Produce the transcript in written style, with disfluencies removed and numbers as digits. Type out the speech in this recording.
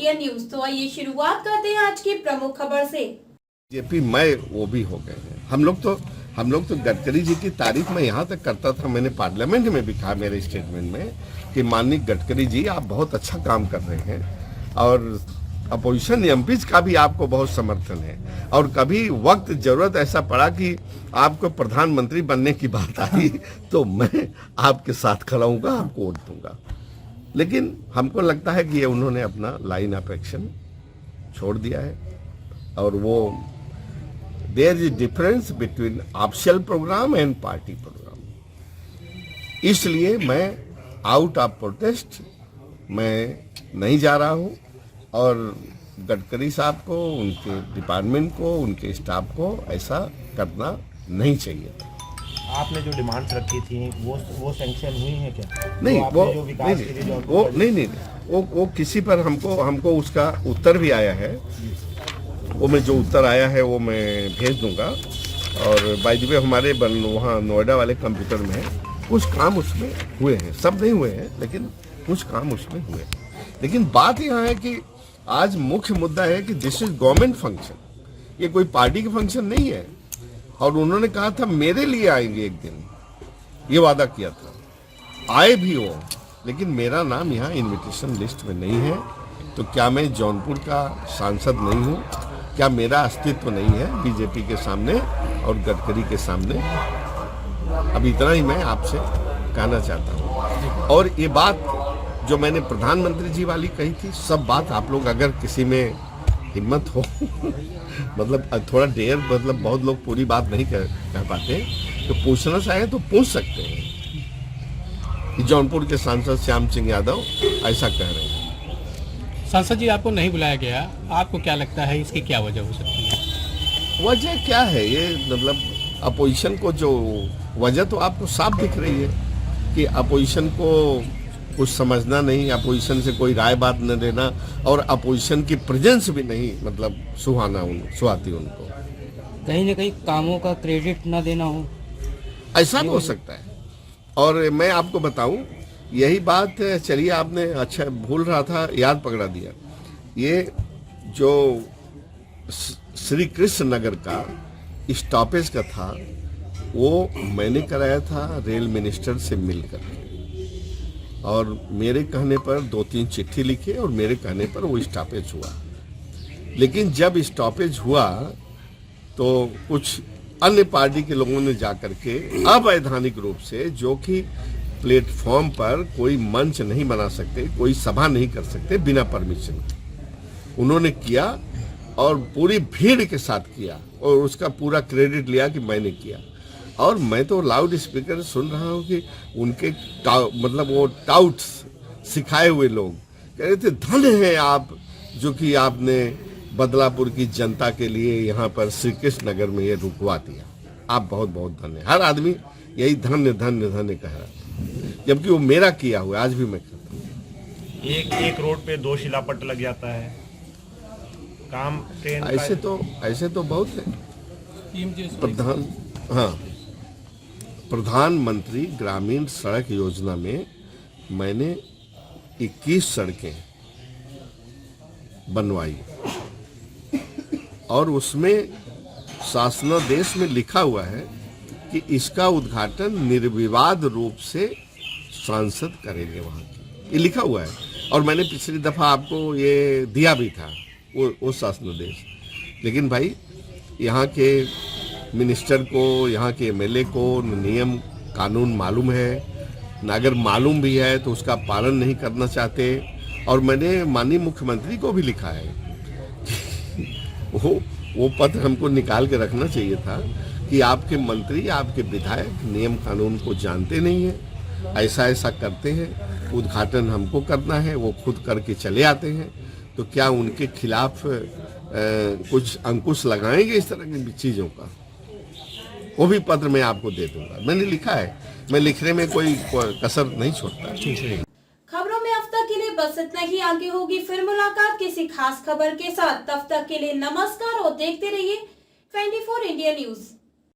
India news. तो आइए शुरुआत करते हैं आज की प्रमुख खबर से। बीजेपी में वो भी हो गए हैं। हम लोग तो गडकरी जी की तारीफ में यहाँ तक करता था, मैंने पार्लियामेंट में भी कहा मेरे स्टेटमेंट में कि माननीय गडकरी जी आप बहुत अच्छा काम कर रहे हैं और अपोजिशन एमपीज का भी आपको बहुत समर्थन है और कभी वक्त जरूरत ऐसा पड़ा कि आपको प्रधानमंत्री बनने की बात आई तो मैं आपके साथ खड़ा हूँगा, आपको वोट दूंगा। लेकिन हमको लगता है कि ये उन्होंने अपना लाइन ऑफ एक्शन छोड़ दिया है और वो there is difference between official programme and party programme. इसलिए मैं आउट ऑफ प्रोटेस्ट मैं नहीं जा रहा हूं और गडकरी साहब को, उनके डिपार्टमेंट को, उनके स्टाफ को ऐसा करना नहीं चाहिए। आपने जो डिमांड्स रखी थी वो सैंक्शन हुई है क्या? नहीं, वो किसी पर हमको उसका उत्तर भी आया है। वो मैं जो उत्तर आया है वो मैं भेज दूंगा और बाय द वे हमारे वहाँ नोएडा वाले कंप्यूटर में कुछ काम उसमें हुए हैं, सब नहीं हुए हैं लेकिन कुछ काम उसमें हुए हैं। लेकिन बात यहाँ है कि आज मुख्य मुद्दा है कि दिस इज गवर्नमेंट फंक्शन, ये कोई पार्टी का फंक्शन नहीं है। और उन्होंने कहा था मेरे लिए आएंगे एक दिन, ये वादा किया था, आए भी हो, लेकिन मेरा नाम यहाँ इनविटेशन लिस्ट में नहीं है। तो क्या मैं जौनपुर का सांसद नहीं हूँ? क्या मेरा अस्तित्व नहीं है बीजेपी के सामने और गडकरी के सामने? अब इतना ही मैं आपसे कहना चाहता हूँ। और ये बात जो मैंने प्रधानमंत्री जी वाली कही थी, सब बात आप लोग अगर किसी में हिम्मत हो मतलब थोड़ा देर, मतलब बहुत लोग पूरी बात नहीं कह पाते, तो पूछना चाहे तो पूछ सकते हैं कि जौनपुर के सांसद श्याम सिंह यादव ऐसा कह रहे हैं। सांसद जी आपको नहीं बुलाया गया, आपको क्या लगता है इसकी क्या वजह हो सकती है? वजह क्या है? ये मतलब अपोजिशन को जो वजह तो आपको साफ दिख रही है कि अपोजिशन को कुछ समझना नहीं, अपोजिशन से कोई राय बात न देना और अपोजिशन की प्रेजेंस भी नहीं मतलब सुहाती उनको। कहीं न कहीं कामों का क्रेडिट न देना हो, ऐसा भी हो सकता है। और मैं आपको बताऊं, यही बात चलिए आपने अच्छा भूल रहा था, याद पकड़ा दिया। ये जो श्री कृष्ण नगर का स्टॉपेज का था वो मैंने कराया था रेल मिनिस्टर से मिलकर और मेरे कहने पर 2-3 चिट्ठी लिखे और मेरे कहने पर वो स्टॉपेज हुआ। लेकिन जब स्टॉपेज हुआ तो कुछ अन्य पार्टी के लोगों ने जाकर के अवैधानिक रूप से, जो कि प्लेटफॉर्म पर कोई मंच नहीं बना सकते, कोई सभा नहीं कर सकते बिना परमिशन, उन्होंने किया और पूरी भीड़ के साथ किया और उसका पूरा क्रेडिट लिया कि मैंने किया। और मैं तो लाउड स्पीकर सुन रहा हूँ कि उनके मतलब वो टाउट्स सिखाए हुए लोग कह रहे थे धन्य हैं आप जो कि आपने बदलापुर की जनता के लिए यहाँ पर श्री कृष्ण नगर में ये रुकवा दिया, आप बहुत बहुत धन्य। हर आदमी यही धन्य धन्य धन्य कह रहा था, जबकि वो मेरा किया हुआ आज भी मैं करता हूँ। एक रोड पे 2 शिलापट लग जाता है, काम ट्रेन ऐसे तो बहुत है। प्रधानमंत्री ग्रामीण सड़क योजना में मैंने 21 सड़कें बनवाई और उसमें शासनादेश में लिखा हुआ है कि इसका उद्घाटन निर्विवाद रूप से सांसद करेंगे वहाँ की, ये लिखा हुआ है। और मैंने पिछली दफा आपको ये दिया भी था वो शासनादेश। लेकिन भाई यहाँ के मिनिस्टर को, यहाँ के एमएलए को नियम कानून मालूम है, न अगर मालूम भी है तो उसका पालन नहीं करना चाहते। और मैंने माननीय मुख्यमंत्री को भी लिखा है वो पत्र हमको निकाल के रखना चाहिए था कि आपके मंत्री, आपके विधायक नियम कानून को जानते नहीं है, ऐसा करते हैं, उद्घाटन हमको करना है, वो खुद करके चले आते हैं। तो क्या उनके खिलाफ कुछ अंकुश लगाएंगे इस तरह की चीज़ों का? वो भी पत्र मैं आपको दे दूंगा, मैंने लिखा है, मैं लिखने में कोई कसर नहीं छोड़ता। खबरों में अब तक के लिए बस इतना ही। आगे होगी फिर मुलाकात किसी खास खबर के साथ, तब तक के लिए नमस्कार और देखते रहिए 24 इंडिया न्यूज।